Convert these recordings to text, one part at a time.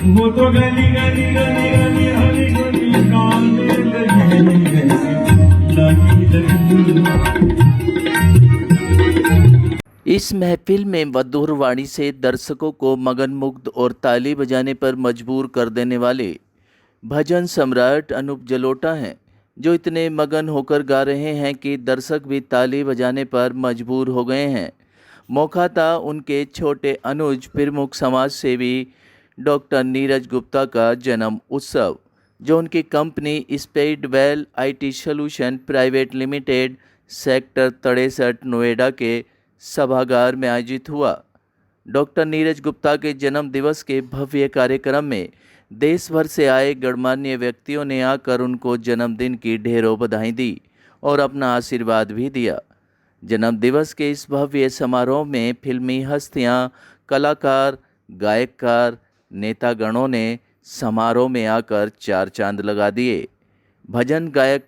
वो तो गली गली गली गली हरी गली कान में लगी इस महफिल में मधुर वाणी से दर्शकों को मगनमुग्ध और ताली बजाने पर मजबूर कर देने वाले भजन सम्राट अनूप जलोटा हैं, जो इतने मगन होकर गा रहे हैं कि दर्शक भी ताली बजाने पर मजबूर हो गए हैं। मौका था उनके छोटे अनुज प्रमुख समाज सेवी डॉक्टर नीरज गुप्ता का जन्म उत्सव, जो उनकी company speedwell IT solution private limited sector 63 Noida के सभागार में आयोजित हुआ। डॉक्टर नीरज गुप्ता के जन्म दिवस के भव्य कार्यक्रम में देश भर से आए गणमान्य व्यक्तियों ने आकर उनको जन्मदिन की ढेरों बधाई दी और अपना आशीर्वाद भी दिया। जन्म दिवस के इस भव्य समारोह में फिल्मी हस्तियां, कलाकार, गायककार, नेतागणों ने समारोह में आकर चार चांद लगा दिए। भजन गायक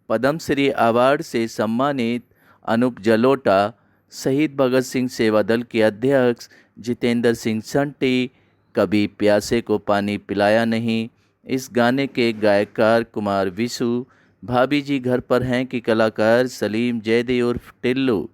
पद्मश्री अवार्ड से सम्मानित अनूप जलोटा, शहीद भगत सिंह सेवा दल के अध्यक्ष जितेंद्र सिंह संटी, कभी प्यासे को पानी पिलाया नहीं, इस गाने के गायकार कुमार विशु, भाभी जी घर पर हैं कि कलाकार सलीम जैदी उर्फ टिल्लू,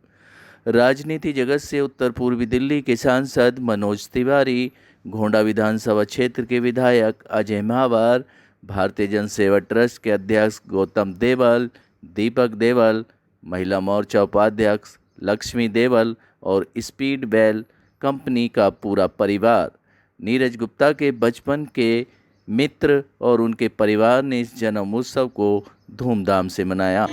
राजनीति जगत से उत्तर पूर्वी दिल्ली के सांसद मनोज तिवारी, घोंडा विधानसभा क्षेत्र के विधायक अजय महावर, भारतीय जन सेवा ट्रस्ट के अध्यक्ष गौतम देवल, दीपक देवल, महिला मोर्चा उपाध्यक्ष लक्ष्मी देवल और स्पीडवेल कंपनी का पूरा परिवार। नीरज गुप्ता के बचपन के मित्र और उनके परिवार ने इस जन्म उत्सव को धूमधाम से मनाया।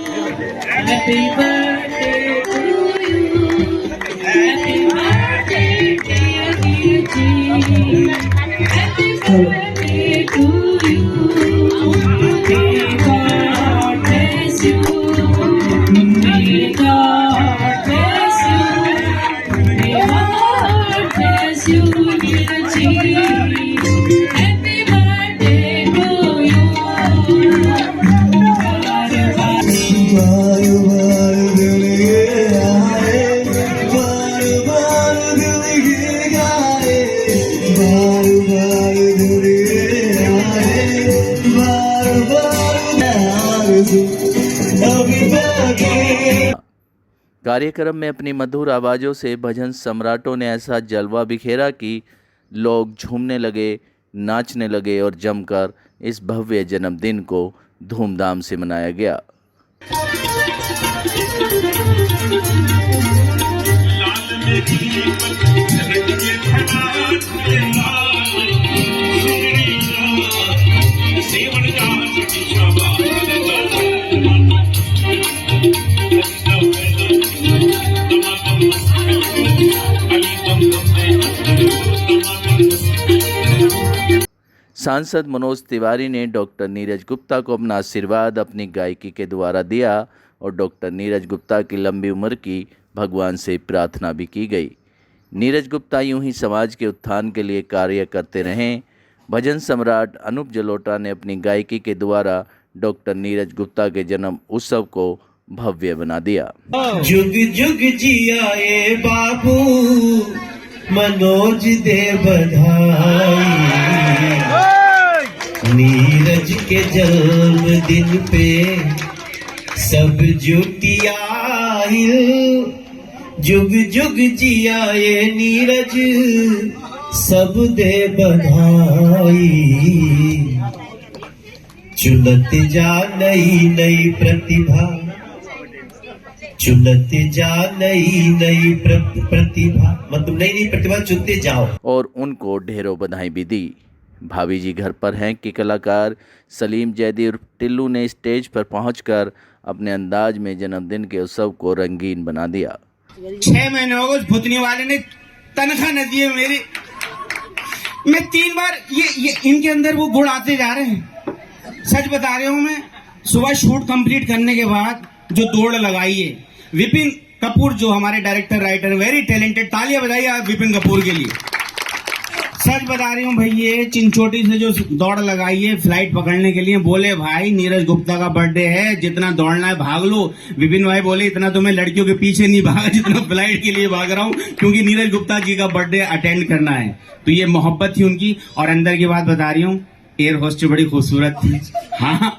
कार्यक्रम में अपनी मधुर आवाज़ों से भजन सम्राटों ने ऐसा जलवा बिखेरा कि लोग झूमने लगे, नाचने लगे और जमकर इस भव्य जन्मदिन को धूमधाम से मनाया गया। सांसद मनोज तिवारी ने डॉक्टर नीरज गुप्ता को अपना आशीर्वाद अपनी गायकी के द्वारा दिया और डॉक्टर नीरज गुप्ता की लंबी उम्र की भगवान से प्रार्थना भी की गई। नीरज गुप्ता यूं ही समाज के उत्थान के लिए कार्य करते रहें। भजन सम्राट अनूप जलोटा ने अपनी गायकी के द्वारा डॉक्टर नीरज गुप्ता के जन्म उत्सव को भव्य बना दिया। जुग जुग जियाए बाबू मनोज दे बधाई, नीरज के जन्मदिन पे सब जुटियाई, जुग जुग जियाए नीरज सब दे बधाई, चुनत जा नई नई प्रतिभा, चुनते जा नई नई प्रतिभा, मतलब नई नई प्रतिभा चुनते जाओ। और उनको ढेरों बधाई भी दी। भाभी जी घर पर हैं कि कलाकार सलीम जैदी और टिल्लू ने स्टेज पर पहुंचकर अपने अंदाज में जन्मदिन के उत्सव को रंगीन बना दिया। 6 महीने हो गए भुतनी वाले ने तनख्वाह न दी है मेरी। मैं 3 बार ये इनके अंदर वो गुण आते जा रहे हैं। सच बता रहा हूँ मैं। सुबह शूट कंप्लीट करने के बाद जो दौड़ लगाई है, विपिन कपूर जो हमारे डायरेक्टर राइटर वेरी टैलेंटेड, तालियां बजाइए आप विपिन कपूर के लिए। सच बता रही हूँ भाई, ये चिंचोटी से जो दौड़ लगाई है फ्लाइट पकड़ने के लिए, बोले भाई नीरज गुप्ता का बर्थडे है, जितना दौड़ना है भाग लो। विपिन भाई बोले इतना तो मैं लड़कियों के पीछे नहीं भागा जितना फ्लाइट के लिए भाग रहा हूँ, क्योंकि नीरज गुप्ता जी का बर्थडे अटेंड करना है। तो ये मोहब्बत थी उनकी। और अंदर की बात बता रही हूँ, एयर होस्टेस बड़ी खूबसूरत थी। हाँ,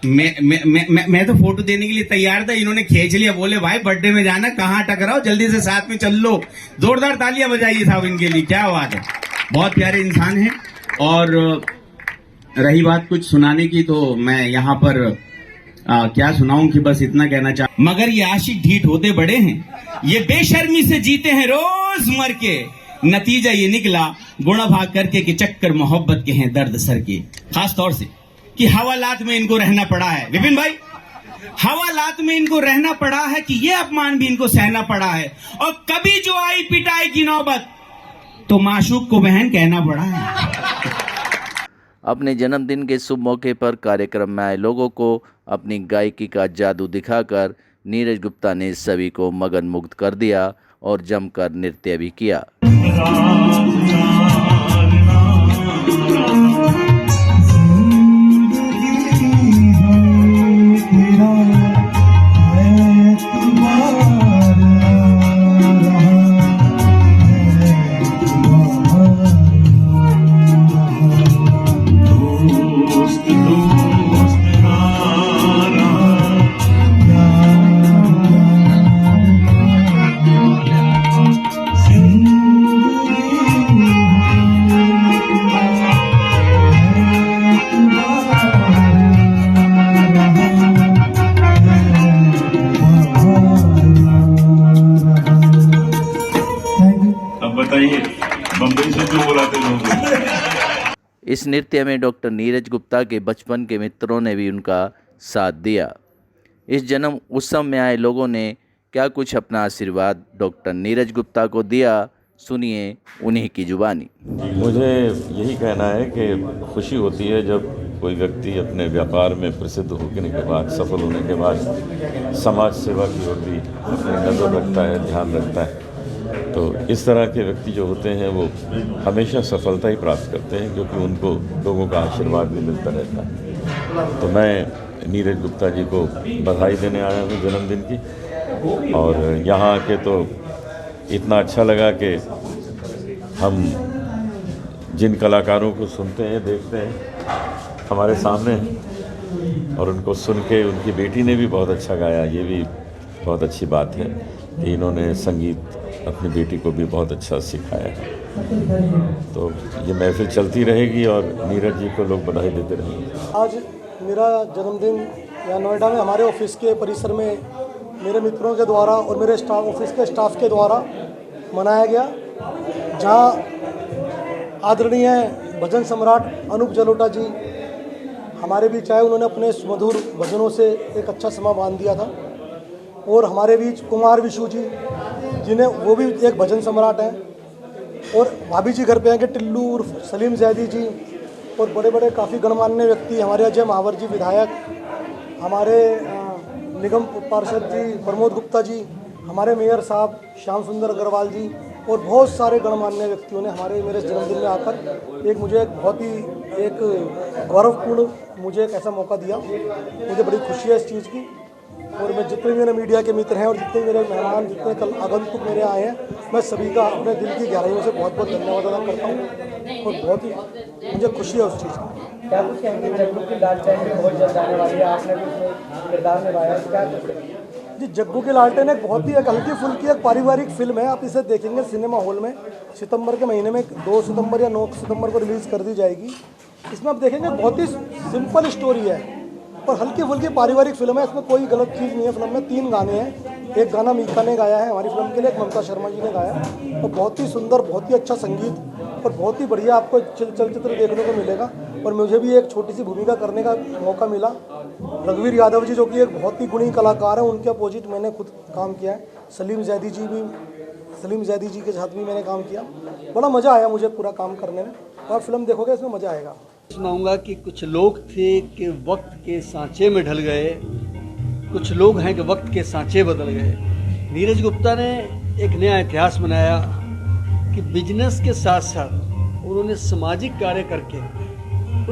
मैं तो फोटो देने के लिए तैयार था, इन्होंने खींच लिया, बोले भाई बर्थडे में जाना, कहाँ टकराओ, जल्दी से साथ में चल लो। जोरदार तालियां बजाइए साहब इनके लिए, क्या बात है, बहुत प्यारे इंसान हैं। और रही बात कुछ सुनाने की, तो मैं यहाँ पर क्या सुनाऊं कि बस इतना कहना चाहूं, मगर ये आशिक ढीठ होते बड़े हैं, ये बेशर्मी से जीते हैं रोज मर के, नतीजा ये निकला गुणा भाग करके कि चक्कर मोहब्बत के हैं दर्द सर के। खास तौर से कि हवालात में इनको रहना पड़ा है, विपिन भाई, हवालात में इनको रहना पड़ा है कि ये अपमान भी इनको सहना पड़ा है। और कभी जो आई पिटाई की नौबत, तो माशूक को बहन कहना पड़ा है। अपने जन्मदिन के शुभ मौके पर कार्यक्रम में आए लोगों को अपनी गायकी का जादू दिखाकर नीरज गुप्ता ने सभी को मगन मुग्ध कर दिया और जमकर नृत्य भी किया। बताइए बम्बई से क्यों बुलाते लोग। इस नृत्य में डॉक्टर नीरज गुप्ता के बचपन के मित्रों ने भी उनका साथ दिया। इस जन्म उत्सव में आए लोगों ने क्या कुछ अपना आशीर्वाद डॉक्टर नीरज गुप्ता को दिया, सुनिए उन्हीं की जुबानी। मुझे यही कहना है कि खुशी होती है जब कोई व्यक्ति अपने व्यापार में प्रसिद्ध होने के बाद, सफल होने के बाद समाज सेवा की ओर भी अपनी नज़र रखता है, ध्यान रखता है। तो इस तरह के व्यक्ति जो होते हैं वो हमेशा सफलता ही प्राप्त करते हैं, क्योंकि उनको लोगों का आशीर्वाद भी मिलता रहता है। तो मैं नीरज गुप्ता जी को बधाई देने आया हूँ जन्मदिन की। और यहाँ आके तो इतना अच्छा लगा कि हम जिन कलाकारों को सुनते हैं, देखते हैं, हमारे सामने हैं, और उनको सुन के उनकी बेटी ने भी बहुत अच्छा गाया। ये भी बहुत अच्छी बात है कि इन्होंने संगीत अपनी बेटी को भी बहुत अच्छा सिखाया है। तो ये महफिल चलती रहेगी और नीरज जी को लोग बधाई देते रहेंगे। आज मेरा जन्मदिन यहाँ नोएडा में हमारे ऑफिस के परिसर में मेरे मित्रों के द्वारा और मेरे ऑफिस के स्टाफ के द्वारा मनाया गया, जहाँ आदरणीय भजन सम्राट अनूप जलोटा जी हमारे बीच आए। उन्होंने अपने सुमधुर भजनों से एक अच्छा समा बांध दिया था। और हमारे बीच कुमार विशु जी, जिन्हें वो भी एक भजन सम्राट हैं। और भाभी जी घर पे हैं कि टिल्लू उर्फ सलीम जैदी जी, और बड़े बड़े काफ़ी गणमान्य व्यक्ति, हमारे अजय महावर जी विधायक, हमारे निगम पार्षद जी प्रमोद गुप्ता जी, हमारे मेयर साहब श्याम सुंदर अग्रवाल जी, और बहुत सारे गणमान्य व्यक्तियों ने हमारे मेरे जन्मदिन में आकर मुझे एक बहुत ही एक गौरवपूर्ण मुझे एक ऐसा मौका दिया। मुझे बड़ी खुशी है इस चीज़ की। और मैं जितने मेरे मीडिया के मित्र हैं और जितने मेरे मेहमान, जितने कल आगंतुक मेरे आए हैं, मैं सभी का अपने दिल की गहराइयों से बहुत बहुत धन्यवाद अदा करता हूँ। और बहुत ही मुझे खुशी है उस चीज़ की। क्या कुछ कहेंगे, जग्गू की लालटेन भी बहुत जल्द आने वाली है, आपने भी उसमें किरदार निभाया, क्या जी? जग्गू की लालटेन एक बहुत ही एक हल्की फुल्की एक पारिवारिक फिल्म है। आप इसे देखेंगे सिनेमा हॉल में सितंबर के महीने में 2 सितंबर या 9 सितंबर को रिलीज़ कर दी जाएगी। इसमें आप देखेंगे बहुत ही सिंपल स्टोरी है और हल्की फुल्की पारिवारिक फिल्म है। इसमें कोई गलत चीज़ नहीं है। फिल्म में 3 गाने हैं। एक गाना मीका ने गाया है हमारी फिल्म के लिए, एक ममता शर्मा जी ने गाया, और बहुत ही सुंदर, बहुत ही अच्छा संगीत और बहुत ही बढ़िया आपको चलचित्र देखने को मिलेगा। और मुझे भी एक छोटी सी भूमिका करने का मौका मिला। रघुवीर यादव जी जो कि एक बहुत ही गुणी कलाकार हैं, उनके अपोजिट मैंने खुद काम किया है। सलीम जैदी जी के साथ भी मैंने काम किया। बड़ा मज़ा आया मुझे पूरा काम करने में। और फिल्म देखोगे इसमें मज़ा आएगा। सुनाऊंगा कि कुछ लोग थे कि वक्त के सांचे में ढल गए, कुछ लोग हैं कि वक्त के सांचे बदल गए। नीरज गुप्ता ने एक नया इतिहास बनाया कि बिजनेस के साथ साथ उन्होंने सामाजिक कार्य करके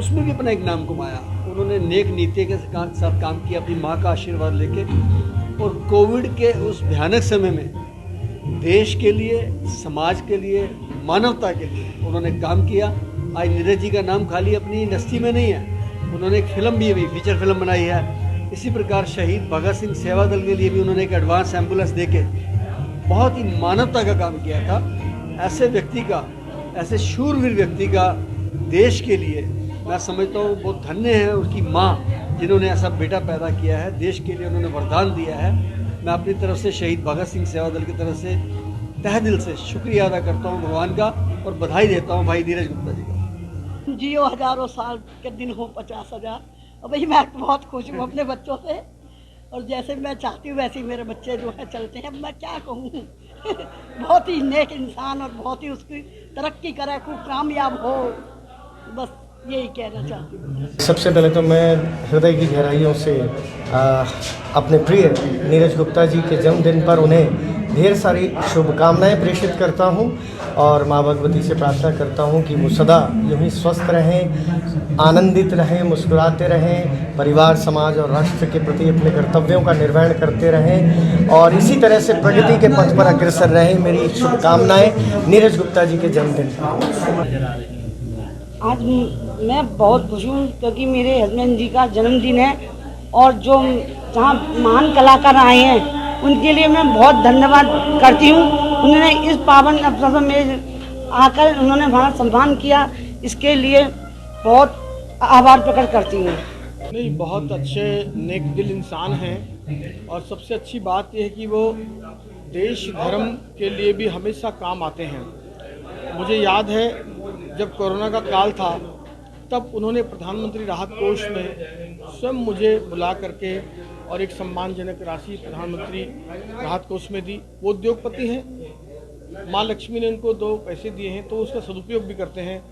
उसमें भी अपना एक नाम कमाया। उन्होंने नेक नीति के साथ काम किया, अपनी माँ का आशीर्वाद लेके, और कोविड के उस भयानक समय में देश के लिए, समाज के लिए, मानवता के लिए उन्होंने काम किया। आज नीरज जी का नाम खाली अपनी इंडस्ट्री में नहीं है, उन्होंने एक फिल्म भी अभी फीचर फिल्म बनाई है। इसी प्रकार शहीद भगत सिंह सेवा दल के लिए भी उन्होंने एक एडवांस एम्बुलेंस देके बहुत ही मानवता का काम किया था। ऐसे व्यक्ति का, ऐसे शूरवीर व्यक्ति का देश के लिए मैं समझता हूँ बहुत धन्य है उसकी माँ, जिन्होंने ऐसा बेटा पैदा किया है। देश के लिए उन्होंने वरदान दिया है। मैं अपनी तरफ से शहीद भगत सिंह सेवा दल की तरफ से तहे दिल से शुक्रिया अदा करता हूँ भगवान का, और बधाई देता हूँ भाई नीरज गुप्ता जी का। जियो हजारों साल के दिन हो 50,000। और भाई मैं बहुत खुश हूँ अपने बच्चों से, और जैसे मैं चाहती हूँ वैसे ही मेरे बच्चे जो है चलते हैं। मैं क्या कहूँ बहुत ही नेक इंसान, और बहुत ही उसकी तरक्की करे, खूब कामयाब हो, बस यही कहना चाहती हूँ। सबसे पहले तो मैं हृदय की गहराइयों से अपने प्रिय नीरज गुप्ता जी के जन्मदिन पर उन्हें ढेर सारी शुभकामनाएं प्रेषित करता हूं, और माँ भगवती से प्रार्थना करता हूं कि वो सदा यूं ही स्वस्थ रहें, आनंदित रहें, मुस्कुराते रहें, परिवार, समाज और राष्ट्र के प्रति अपने कर्तव्यों का निर्वहन करते रहें, और इसी तरह से प्रगति के पथ पर अग्रसर रहें। मेरी शुभकामनाएं नीरज गुप्ता जी के जन्मदिन पर। आज मैं बहुत खुश हूँ क्योंकि मेरे हस्बैंड जी का जन्मदिन है, और जो जहाँ महान कलाकार आए हैं उनके लिए मैं बहुत धन्यवाद करती हूँ। उन्होंने इस पावन अवसर में आकर उन्होंने हमारा सम्मान किया, इसके लिए बहुत आभार प्रकट करती हूँ। नहीं, बहुत अच्छे नेक दिल इंसान हैं, और सबसे अच्छी बात यह है कि वो देश धर्म के लिए भी हमेशा काम आते हैं। मुझे याद है जब कोरोना का काल था, तब उन्होंने प्रधानमंत्री राहत कोष में स्वयं मुझे बुला करके और एक सम्मानजनक राशि प्रधानमंत्री राहत कोष में दी। वो उद्योगपति हैं, माँ लक्ष्मी ने उनको 2 पैसे दिए हैं, तो उसका सदुपयोग भी करते हैं।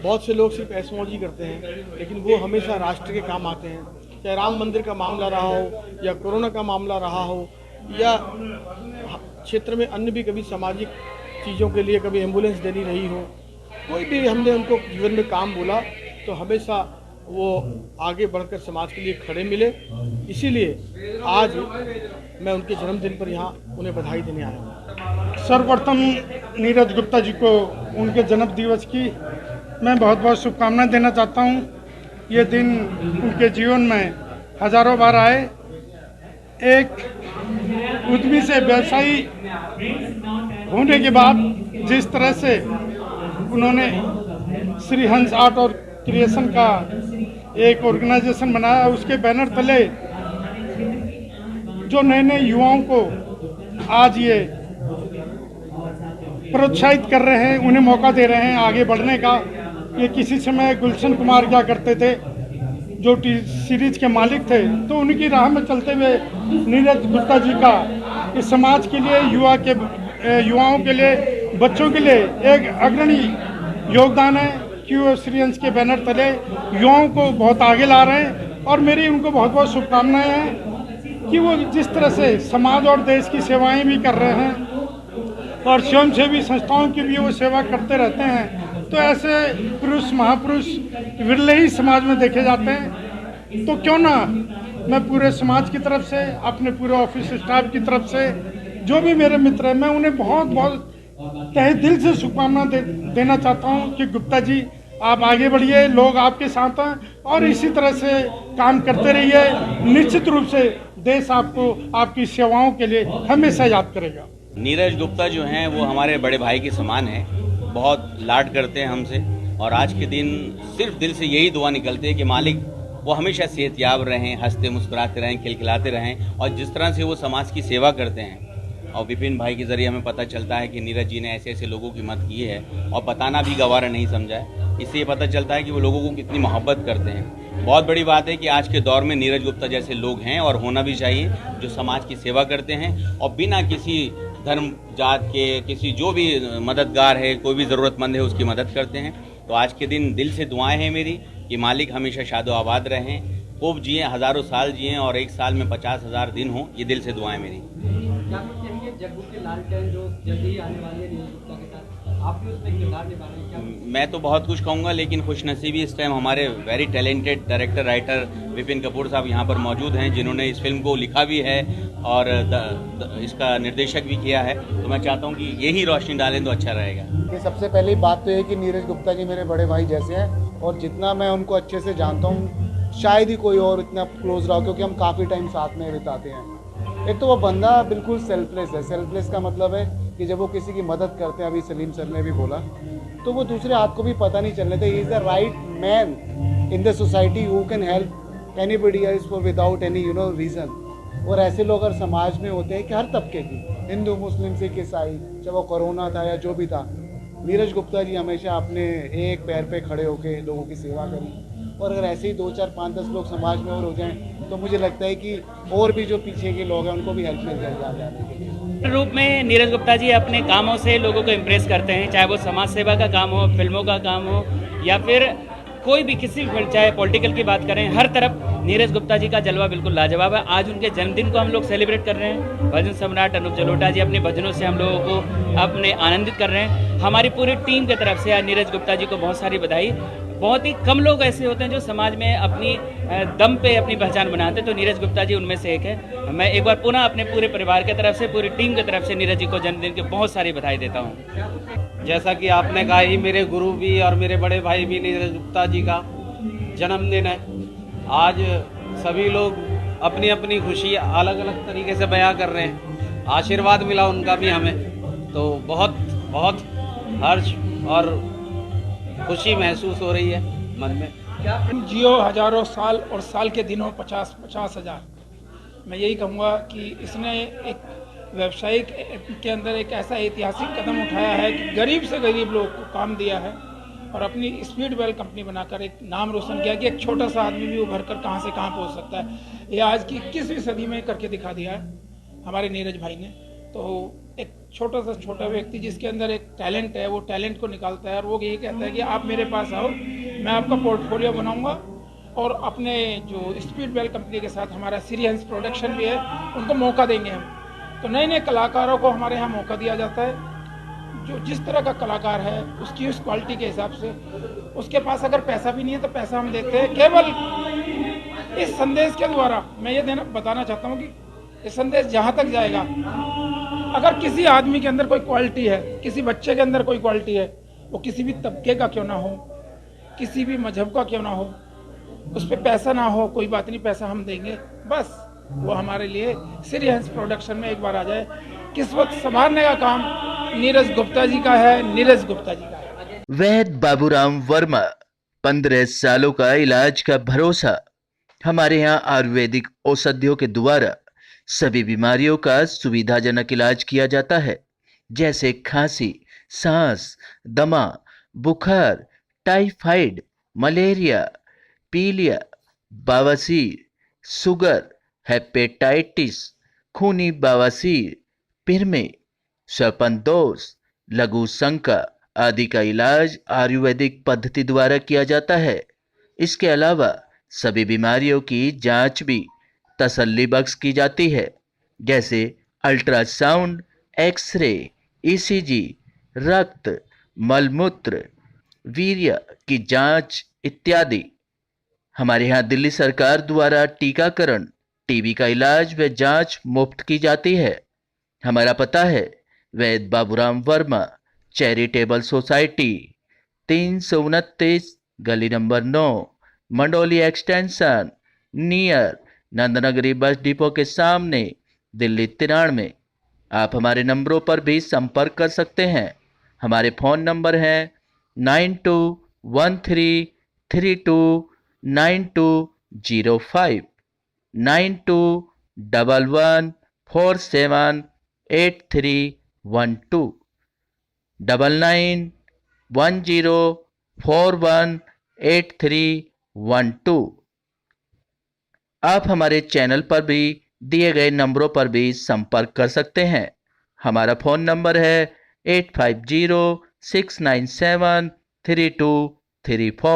बहुत से लोग सिर्फ ऐशमौजी करते हैं, लेकिन वो हमेशा राष्ट्र के काम आते हैं। चाहे राम मंदिर का मामला रहा हो, या कोरोना का मामला रहा हो, या क्षेत्र में अन्य भी कभी सामाजिक चीज़ों के लिए कभी एम्बुलेंस देनी रही हो, कोई भी हमने उनको जीवन में काम बोला तो हमेशा वो आगे बढ़कर समाज के लिए खड़े मिले। इसीलिए आज मैं उनके जन्मदिन पर यहाँ उन्हें बधाई देने आया हूँ। सर्वप्रथम नीरज गुप्ता जी को उनके जन्म दिवस की मैं बहुत बहुत शुभकामनाएं देना चाहता हूँ। ये दिन उनके जीवन में हजारों बार आए। एक उद्यमी से व्यवसायी होने के बाद जिस तरह से उन्होंने श्री हंस आर्ट और क्रिएशन का एक ऑर्गेनाइजेशन बनाया, उसके बैनर तले जो नए नए युवाओं को आज ये प्रोत्साहित कर रहे हैं, उन्हें मौका दे रहे हैं आगे बढ़ने का। ये किसी समय गुलशन कुमार क्या करते थे, जो सीरीज के मालिक थे, तो उनकी राह में चलते हुए नीरज गुप्ता जी का इस समाज के लिए, युवाओं के लिए, बच्चों के लिए एक अग्रणी योगदान है कि वो श्री हंस के बैनर तले युवाओं को बहुत आगे ला रहे हैं। और मेरी उनको बहुत बहुत शुभकामनाएं हैं कि वो जिस तरह से समाज और देश की सेवाएं भी कर रहे हैं और स्वयंसेवी संस्थाओं की भी वो सेवा करते रहते हैं। तो ऐसे पुरुष, महापुरुष विरले ही समाज में देखे जाते हैं। तो क्यों ना मैं पूरे समाज की तरफ से, अपने पूरे ऑफिस स्टाफ की तरफ से, जो भी मेरे मित्र हैं, मैं उन्हें बहुत बहुत तहे दिल से शुभकामना देना चाहता हूं कि गुप्ता जी आप आगे बढ़िए, लोग आपके साथ हैं और इसी तरह से काम करते रहिए। निश्चित रूप से देश आपको आपकी सेवाओं के लिए हमेशा याद करेगा। नीरज गुप्ता जो हैं वो हमारे बड़े भाई के समान हैं, बहुत लाड करते हैं हमसे, और आज के दिन सिर्फ दिल से यही दुआ निकलती है कि मालिक वो हमेशा सेहतयाब रहें, हंसते मुस्कुराते रहें, खिलखिलाते रहें। और जिस तरह से वो समाज की सेवा करते हैं, और विपिन भाई के जरिए हमें पता चलता है कि नीरज जी ने ऐसे ऐसे लोगों की मदद की है, और बताना भी गवारा नहीं समझा है। इससे ये पता चलता है कि वो लोगों को कितनी मोहब्बत करते हैं। बहुत बड़ी बात है कि आज के दौर में नीरज गुप्ता जैसे लोग हैं, और होना भी चाहिए, जो समाज की सेवा करते हैं और बिना किसी धर्म जात के, किसी जो भी मददगार है, कोई भी ज़रूरतमंद है, उसकी मदद करते हैं। तो आज के दिन दिल से दुआएं हैं मेरी कि मालिक हमेशा शादो आबाद रहें, खूब जिएं, हज़ारों साल जिएं, और एक साल में 50,000 दिन हों। ये दिल से दुआएं मेरी। जग्गू के लालटेन जो जल्दी आने वाले नीरज गुप्ता के साथ आप भी उसमें किरदार निभा रहे हैं क्या? मैं तो बहुत कुछ कहूँगा, लेकिन खुशनसीबी इस टाइम हमारे very talented director writer Vipin Kapoor साहब यहाँ पर मौजूद हैं, जिन्होंने इस फिल्म को लिखा भी है और इसका निर्देशक भी किया है। तो मैं चाहता हूँ कि यही रोशनी डालें तो अच्छा रहेगा। कि सबसे पहली बात तो ये कि नीरज गुप्ता जी मेरे बड़े भाई जैसे हैं, और जितना मैं उनको अच्छे से जानता हूँ शायद ही कोई और इतना क्लोज रहा, क्योंकि हम काफ़ी टाइम साथ में बिताते हैं। एक तो वो बंदा बिल्कुल सेल्फलेस है। सेल्फलेस का मतलब है कि जब वो किसी की मदद करते हैं, अभी सलीम सर ने भी बोला, तो वो दूसरे हाथ को भी पता नहीं चलने देते। He is the right man in the society who can help anybody else for without any reason. और ऐसे लोग अगर समाज में होते हैं कि हर तबके की, हिंदू मुस्लिम सिख ईसाई, चाहे वो कोरोना था या जो भी था, नीरज गुप्ता जी हमेशा अपने एक पैर पे खड़े होकर लोगों की सेवा करी। और अगर ऐसे ही 2, 4, 5, 10 लोग समाज में और हो जाएं तो मुझे लगता है कि और भी जो पीछे के लोग हैं उनको भी हेल्प मिल जाएगी आगे आने के लिए। रूप में नीरज गुप्ता जी अपने कामों से लोगों को इम्प्रेस करते हैं, चाहे वो समाज सेवा का काम हो, फिल्मों का काम हो, या फिर कोई भी किसी भी, चाहे पॉलिटिकल की बात करें, हर तरफ नीरज गुप्ता जी का जलवा बिल्कुल लाजवाब है। आज उनके जन्मदिन को हम लोग सेलिब्रेट कर रहे हैं। भजन सम्राट अनूप जलोटा जी अपने भजनों से हम लोगों को अपने आनंदित कर रहे हैं। हमारी पूरी टीम की तरफ से आज नीरज गुप्ता जी को बहुत सारी बधाई। बहुत ही कम लोग ऐसे होते हैं जो समाज में अपनी दम पे अपनी पहचान बनाते हैं, तो नीरज गुप्ता जी उनमें से एक है। मैं एक बार पुनः अपने पूरे परिवार की तरफ से, पूरी टीम की तरफ से नीरज जी को जन्मदिन की बहुत सारी बधाई देता हूँ। जैसा कि आपने कहा ही, मेरे गुरु भी और मेरे बड़े भाई भी नीरज गुप्ता जी का जन्मदिन है। आज सभी लोग अपनी अपनी खुशी अलग अलग तरीके से बयां कर रहे हैं। आशीर्वाद मिला उनका भी हमें, तो बहुत बहुत हर्ष और खुशी महसूस हो रही है मन में। क्या जियो हजारों साल और साल के दिनों 50 हज़ार। मैं यही कहूँगा कि इसने एक व्यवसायिक के अंदर एक ऐसा ऐतिहासिक कदम उठाया है कि गरीब से गरीब लोग को काम दिया है और अपनी स्पीडवेल कंपनी बनाकर एक नाम रोशन किया कि एक छोटा सा आदमी भी उभर कर कहाँ से कहाँ पहुँच सकता है। ये आज की 21वीं सदी में करके दिखा दिया है हमारे नीरज भाई ने। तो एक छोटा सा छोटा व्यक्ति जिसके अंदर एक टैलेंट है, वो टैलेंट को निकालता है और वो यही कहता है कि आप मेरे पास आओ, मैं आपका पोर्टफोलियो बनाऊंगा। और अपने जो स्पीडवेल कंपनी के साथ हमारा सीरियस प्रोडक्शन भी है, उनको मौका देंगे हम। तो नए नए कलाकारों को हमारे यहाँ मौका दिया जाता है। जो जिस तरह का कलाकार है उसकी उस क्वालिटी के हिसाब से, उसके पास अगर पैसा भी नहीं है तो पैसा हम देते हैं। केवल इस संदेश के द्वारा मैं ये बताना चाहता हूँ कि ये संदेश जहाँ तक जाएगा, अगर किसी आदमी के अंदर कोई क्वालिटी है, किसी बच्चे के अंदर कोई क्वालिटी है, वो किसी भी तबके का क्यों ना हो, किसी भी मजहब का क्यों ना हो, उस पर पैसा ना हो, कोई बात नहीं, पैसा हम देंगे। बस वो हमारे लिए सीरियस प्रोडक्शन में एक बार आ जाए। किस्मत संभालने का काम नीरज गुप्ता जी का है, नीरज गुप्ता जी का है। वैद्य बाबूराम वर्मा, 15 सालों का इलाज का भरोसा। हमारे यहाँ आयुर्वेदिक औषधियों के द्वारा सभी बीमारियों का सुविधाजनक इलाज किया जाता है, जैसे खांसी, सांस, दमा, बुखार, टाइफाइड, मलेरिया, पीलिया, बवासीर, शुगर, हेपेटाइटिस, खूनी बवासीर, पिरमे, सर्पदोष, लघु शंका आदि का इलाज आयुर्वेदिक पद्धति द्वारा किया जाता है। इसके अलावा सभी बीमारियों की जांच भी तसल्ली बख्श की जाती है, जैसे अल्ट्रासाउंड, एक्सरे, ईसीजी, रक्त, मलमूत्र, वीर्य की जांच इत्यादि। हमारे यहाँ दिल्ली सरकार द्वारा टीकाकरण, टीबी का इलाज व जांच मुफ्त की जाती है। हमारा पता है वैद्य बाबूराम वर्मा, चैरिटेबल सोसाइटी, 329 गली number 9, Mandoli extension, near Nand Nagri bus depot के सामने, दिल्ली 93। आप हमारे नंबरों पर भी संपर्क कर सकते हैं। हमारे फ़ोन नंबर हैं 9213329205, 9211478312, 9910418312। आप हमारे चैनल पर भी दिए गए नंबरों पर भी संपर्क कर सकते हैं। हमारा फ़ोन नंबर है 8506973234।